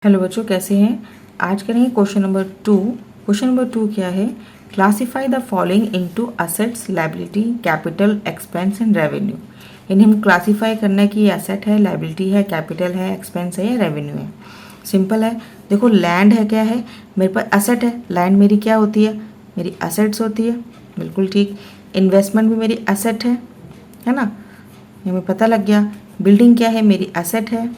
Hello बच्चों, कैसे हैं। आज करेंगे क्वेश्चन नंबर 2। क्वेश्चन नंबर 2 क्या है? Classify the following into assets, liability, capital, expense and revenue. यानी हम क्लासीफाई करना है कि ये असेट है, लायबिलिटी है, कैपिटल है, एक्सपेंस है या रेवेन्यू है। सिंपल है। देखो, लैंड है, क्या है मेरे पास? असेट है। लैंड मेरी क्या होती है? मेरी असेट्स होती है। बिल्कुल ठीक। इन्वेस्टमेंट भी मेरी असेट है ना, ये हमें पता लग गया। बिल्डिंग क्या है? मेरी असेट है।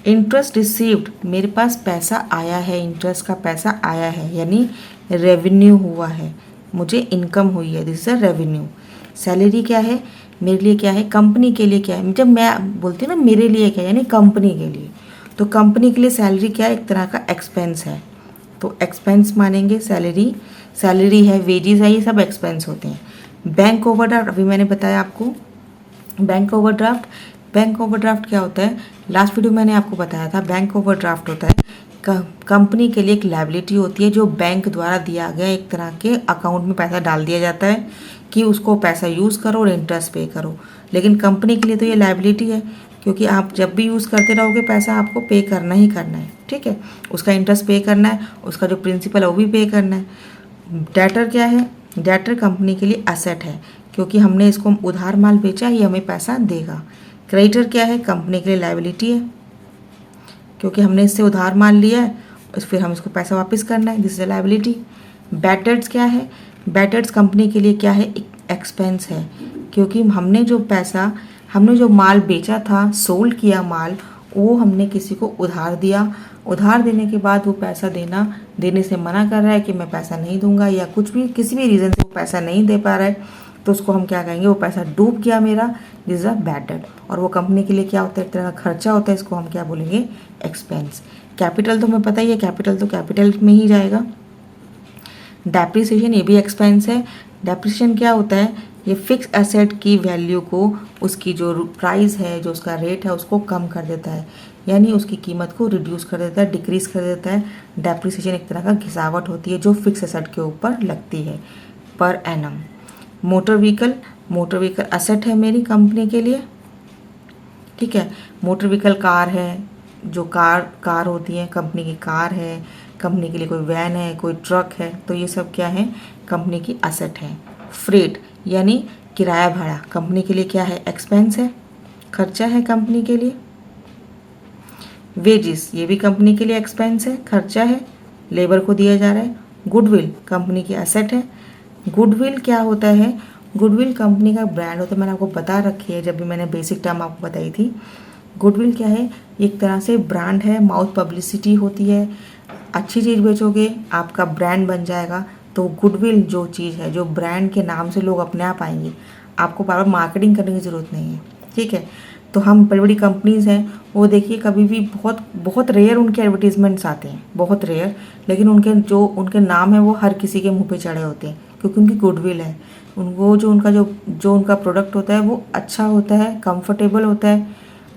इंटरेस्ट रिसीव्ड, मेरे पास पैसा आया है, इंटरेस्ट का पैसा आया है यानी रेवेन्यू हुआ है, मुझे इनकम हुई है, this is a revenue. Salary क्या है? मेरे लिए क्या है? कंपनी के लिए क्या है? जब मैं बोलती हूँ ना मेरे लिए क्या है, यानी कंपनी के लिए, तो कंपनी के लिए सैलरी क्या है? एक तरह का एक्सपेंस है, तो एक्सपेंस मानेंगे सैलरी। सैलरी है, वेजेस है, ये सब एक्सपेंस होते हैं। बैंक ओवरड्राफ्ट, अभी मैंने बताया आपको। बैंक ओवरड्राफ्ट, बैंक ओवरड्राफ्ट क्या होता है? लास्ट वीडियो मैंने आपको बताया था। बैंक ओवरड्राफ्ट होता है कंपनी के लिए एक लायबिलिटी होती है जो बैंक द्वारा दिया गया एक तरह के अकाउंट में पैसा डाल दिया जाता है कि उसको पैसा यूज़ करो और इंटरेस्ट पे करो। लेकिन कंपनी के लिए तो ये लायबिलिटी है, क्योंकि आप जब भी यूज़ करते रहोगे पैसा आपको पे करना ही करना है, ठीक है। उसका इंटरेस्ट पे करना है, उसका जो प्रिंसिपल है वो भी पे करना है। डेटर क्या है? डेटर कंपनी के लिए असेट है, क्योंकि हमने इसको उधार माल बेचा, ये हमें पैसा देगा। क्रेडिटर क्या है? कंपनी के लिए लायबिलिटी है, क्योंकि हमने इससे उधार माल लिया है, फिर हम इसको पैसा वापस करना है, दिस इज लायबिलिटी। बैटर्स क्या है? बैटर्स कंपनी के लिए क्या है? एक्सपेंस है, क्योंकि हमने जो माल बेचा था, सोल्ड किया माल, वो हमने किसी को उधार दिया। उधार देने के बाद वो पैसा देने से मना कर रहा है कि मैं पैसा नहीं दूंगा, या कुछ भी किसी भी रीज़न से वो पैसा नहीं दे पा रहा है, तो उसको हम क्या कहेंगे? वो पैसा डूब गया मेरा, this is a bad debt. और वो कंपनी के लिए क्या होता है? एक तरह का खर्चा होता है, इसको हम क्या बोलेंगे? एक्सपेंस। कैपिटल तो हमें पता ही है, कैपिटल तो कैपिटल में ही जाएगा। डेप्रिसिएशन, ये भी एक्सपेंस है। डेप्रिसिएशन क्या होता है? ये फिक्स एसेट की वैल्यू को, उसकी जो प्राइस है, जो उसका रेट है, उसको कम कर देता है, यानी उसकी कीमत को रिड्यूस कर देता है, डिक्रीज कर देता है। डेप्रिसिएशन एक तरह का घिसावट होती है जो फिक्स एसेट के ऊपर लगती है per annum. Motor vehicle, motor vehicle asset है मेरी कंपनी के लिए, ठीक है। मोटर व्हीकल कार है, जो कार होती है, कंपनी की कार है, कंपनी के लिए कोई वैन है, कोई ट्रक है, तो ये सब क्या है? कंपनी की असेट है। फ्रेट यानी किराया भाड़ा, कंपनी के लिए क्या है? एक्सपेंस है, खर्चा है कंपनी के लिए। वेजेस, ये भी कंपनी के लिए एक्सपेंस है, खर्चा है, लेबर को दिया जा रहा है। गुडविल कंपनी की असेट है। गुडविल क्या होता है? गुडविल कंपनी का ब्रांड होता है, मैंने आपको बता रखी है जब भी मैंने बेसिक टर्म आपको बताई थी। गुडविल क्या है? एक तरह से ब्रांड है, माउथ पब्लिसिटी होती है। अच्छी चीज़ बेचोगे, आपका ब्रांड बन जाएगा, तो गुडविल जो चीज़ है, जो ब्रांड के नाम से लोग अपने आप आएंगे, आपको बार बार मार्केटिंग करने की ज़रूरत नहीं है, ठीक है। तो हम बड़ी बड़ी कंपनीज़ हैं, वो देखिए कभी भी बहुत बहुत रेयर उनके एडवर्टीजमेंट्स आते हैं, बहुत रेयर, लेकिन उनके नाम है वो हर किसी के मुंह पे चढ़े होते हैं, क्योंकि उनकी गुडविल है। उनको जो उनका प्रोडक्ट होता है वो अच्छा होता है, कंफर्टेबल होता है,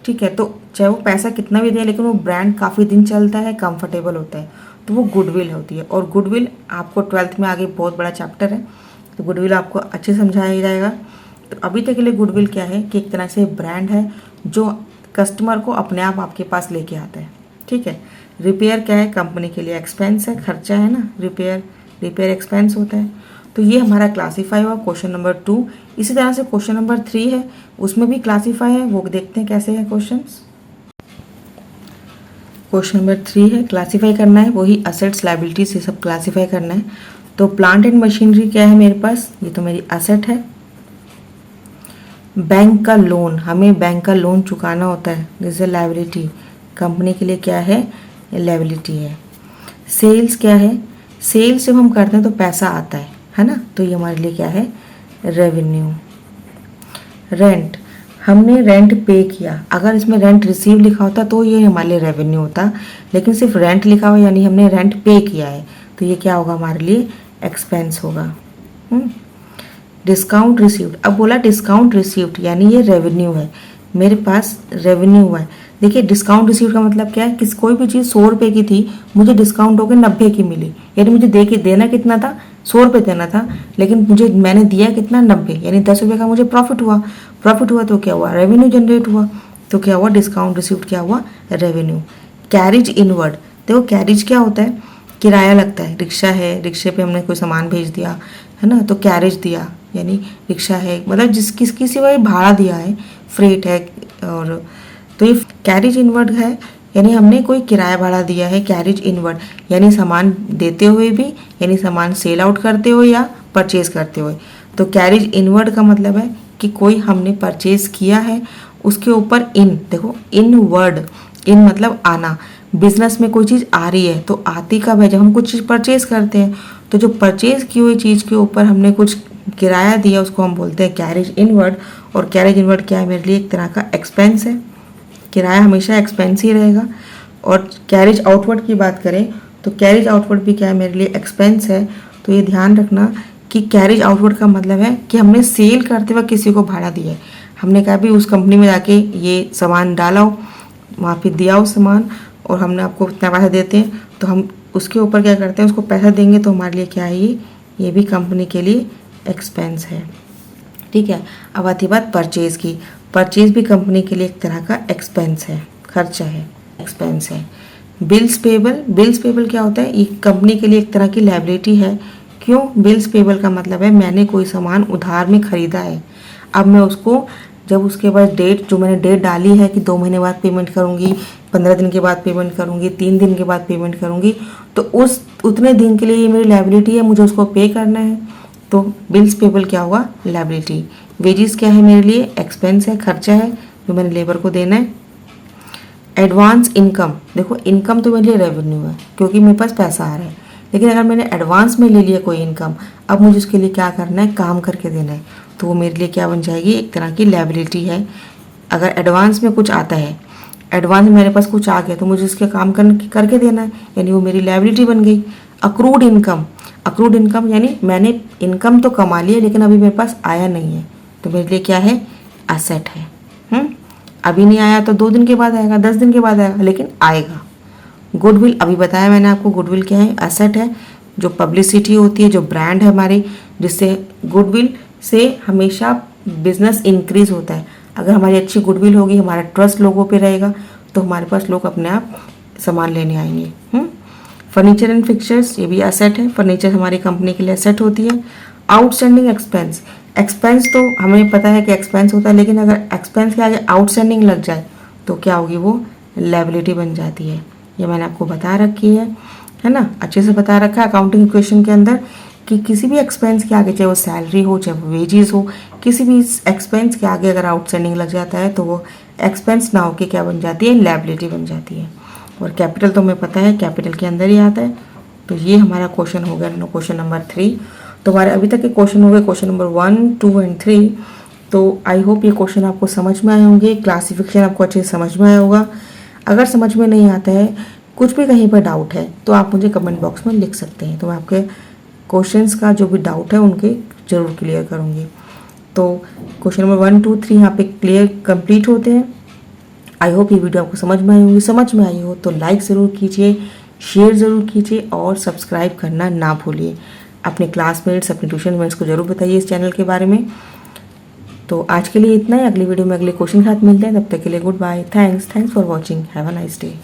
ठीक है। तो चाहे वो पैसा कितना भी दे, लेकिन वो ब्रांड काफ़ी दिन चलता है, कंफर्टेबल होता है, तो वो गुडविल होती है। और गुडविल आपको 12th में आगे बहुत बड़ा चैप्टर है, तो गुडविल आपको अच्छे से समझाया जाएगा। तो अभी तक के लिए गुडविल क्या है कि एक तरह से ब्रांड है जो कस्टमर को अपने आप आपके पास लेके आता है, ठीक है। रिपेयर क्या है? कंपनी के लिए एक्सपेंस है, खर्चा है ना, रिपेयर एक्सपेंस होता है। तो ये हमारा क्लासीफाई हुआ क्वेश्चन नंबर 2। इसी तरह से क्वेश्चन नंबर 3 है, उसमें भी क्लासीफाई है, वो देखते हैं कैसे है क्वेश्चंस। क्वेश्चन नंबर 3 है, क्लासीफाई करना है, वही असेट्स, लायबिलिटीज, ये सब क्लासीफाई करना है। तो प्लांट एंड मशीनरी क्या है मेरे पास? ये तो मेरी असेट है। बैंक का लोन, हमें बैंक का लोन चुकाना होता है, दिस इज लायबिलिटी, कंपनी के लिए क्या है? लायबिलिटी है। सेल्स क्या है? सेल्स जब हम करते हैं तो पैसा आता है ना, तो ये हमारे लिए क्या है? रेवेन्यू। रेंट, हमने रेंट पे किया, अगर इसमें रेंट रिसीव लिखा होता तो ये हमारे लिए रेवेन्यू होता, लेकिन सिर्फ रेंट लिखा हुआ यानी हमने रेंट पे किया है, तो ये क्या होगा? हमारे लिए एक्सपेंस होगा। डिस्काउंट रिसीव्ड, अब बोला डिस्काउंट रिसीव्ड यानी ये रेवेन्यू है, मेरे पास रेवेन्यू हुआ है। देखिए डिस्काउंट रिसीव्ड का मतलब क्या है? कोई भी चीज़ 100 रुपये की थी, मुझे डिस्काउंट होकर 90 की मिली, यानी मुझे देना कितना था? 100 रुपये देना था, लेकिन मैंने दिया कितना? 90, यानी 10 रुपये का मुझे प्रॉफिट हुआ। तो क्या हुआ? रेवेन्यू जनरेट हुआ। तो क्या हुआ, डिस्काउंट रिसीव्ड क्या हुआ, रेवेन्यू। कैरिज इनवर्ड, देखो कैरिज क्या होता है, किराया लगता है, रिक्शा है, रिक्शे पे हमने कोई सामान भेज दिया है ना, तो कैरिज दिया, यानी रिक्शा है मतलब किसी वजह भाड़ा दिया है, फ्रेट है, और तो ये कैरिज इनवर्ड है, यानी हमने कोई किराया भाड़ा दिया है। कैरिज इनवर्ड यानी सामान देते हुए भी, यानी सामान सेल आउट करते हुए या परचेज करते हुए। तो कैरिज इनवर्ड का मतलब है कि कोई हमने परचेज किया है, उसके ऊपर इन, देखो इनवर्ड, इन मतलब आना, बिजनेस में कोई चीज़ आ रही है तो आती कब है, जब हम कुछ चीज़ परचेज करते हैं। तो जो परचेज की हुई चीज़ के ऊपर हमने कुछ किराया दिया उसको हम बोलते हैं कैरिज इनवर्ड। और कैरिज इनवर्ड क्या है, मेरे लिए एक तरह का एक्सपेंस है, किराया हमेशा एक्सपेंस ही रहेगा। और कैरिज आउटवर्ड की बात करें तो कैरिज आउटवर्ड भी क्या है, मेरे लिए एक्सपेंस है। तो ये ध्यान रखना कि कैरिज आउटवर्ड का मतलब है कि हमने सेल करते वक्त किसी को भाड़ा दिया है, हमने कहा भी उस कंपनी में जाके ये सामान डाला हो, वहाँ पे दिया हो सामान, और हमने आपको इतना पैसा देते हैं, तो हम उसके ऊपर क्या करते हैं, उसको पैसा देंगे, तो हमारे लिए क्या है, ये भी कंपनी के लिए एक्सपेंस है। ठीक है, अब आती बात परचेज की। परचेज भी कंपनी के लिए एक तरह का एक्सपेंस है, खर्चा है, एक्सपेंस है। बिल्स पेबल, बिल्स पेबल क्या होता है, ये कंपनी के लिए एक तरह की लायबिलिटी है। क्यों, बिल्स पेबल का मतलब है मैंने कोई सामान उधार में खरीदा है, अब मैं उसको, जब उसके बाद डेट, जो मैंने डेट डाली है कि 2 महीने बाद पेमेंट करूंगी, 15 दिन के बाद पेमेंट करूंगी, 3 दिन के बाद पेमेंट करूंगी, तो उस उतने दिन के लिए ये मेरी लायबिलिटी है, मुझे उसको पे करना है। तो बिल्स पेबल क्या हुआ, लायबिलिटी। वेजेस क्या है, मेरे लिए एक्सपेंस है, खर्चा है जो मैंने लेबर को देना है। एडवांस इनकम, देखो इनकम तो मेरे लिए रेवेन्यू है क्योंकि मेरे पास पैसा आ रहा है, लेकिन अगर मैंने एडवांस में ले लिया कोई इनकम, अब मुझे उसके लिए क्या करना है, काम करके देना है, तो वो मेरे लिए क्या बन जाएगी, एक तरह की लायबिलिटी है। अगर एडवांस में कुछ आता है, एडवांस में मेरे पास कुछ आ गया, तो मुझे उसके काम करके देना है, यानी वो मेरी लायबिलिटी बन गई। अक्रूड इनकम, अक्रूड इनकम यानी मैंने इनकम तो कमा लिया लेकिन अभी मेरे पास आया नहीं है, तो मेरे लिए क्या है, एसेट है। अभी नहीं आया तो 2 दिन के बाद आएगा, 10 दिन के बाद आएगा, लेकिन आएगा। गुडविल, अभी बताया मैंने आपको, गुडविल क्या है, एसेट है। जो पब्लिसिटी होती है, जो ब्रांड है हमारी, जिससे गुडविल से हमेशा बिजनेस इंक्रीज होता है। अगर हमारी अच्छी गुडविल होगी, हमारा ट्रस्ट लोगों पे रहेगा, तो हमारे पास लोग अपने आप सामान लेने आएंगे। फर्नीचर एंड फिक्चर्स, ये भी एसेट है, फर्नीचर हमारी कंपनी के लिए एसेट होती है। आउटस्टैंडिंग एक्सपेंस, एक्सपेंस तो हमें पता है कि एक्सपेंस होता है, लेकिन अगर एक्सपेंस के आगे आउटस्टैंडिंग लग जाए तो क्या होगी, वो लायबिलिटी बन जाती है। ये मैंने आपको बता रखी है ना, अच्छे से बता रखा है अकाउंटिंग इक्वेशन के अंदर कि किसी भी एक्सपेंस के आगे, चाहे वो सैलरी हो, चाहे वो वेजेस हो, किसी भी एक्सपेंस के आगे अगर आउटस्टैंडिंग लग जाता है तो वो एक्सपेंस ना होकर क्या बन जाती है, लायबिलिटी बन जाती है। और कैपिटल तो हमें पता है कैपिटल के अंदर ही आता है। तो ये हमारा क्वेश्चन हो गया, क्वेश्चन नंबर 3। तो हमारे अभी तक के क्वेश्चन हो गए क्वेश्चन नंबर 1, 2 एंड 3। तो आई होप ये क्वेश्चन आपको समझ में आए होंगे, क्लासिफिकेशन आपको अच्छे से समझ में आया होगा। अगर समझ में नहीं आता है, कुछ भी कहीं पर डाउट है, तो आप मुझे कमेंट बॉक्स में लिख सकते हैं, तो मैं आपके क्वेश्चंस का जो भी डाउट है उनके ज़रूर क्लियर करूँगी। तो क्वेश्चन नंबर 1, 2, 3 यहाँ पे क्लियर कंप्लीट होते हैं। आई होप ये वीडियो आपको समझ में आई होगी। समझ में आई हो तो लाइक ज़रूर कीजिए, शेयर ज़रूर कीजिए और सब्सक्राइब करना ना भूलिए। अपने क्लासमेट्स, अपने ट्यूशन मेट्स को ज़रूर बताइए इस चैनल के बारे में। तो आज के लिए इतना ही, अगली वीडियो में अगले क्वेश्चन के साथ मिलते हैं, तब तक के लिए good bye, thanks for watching, have a nice day.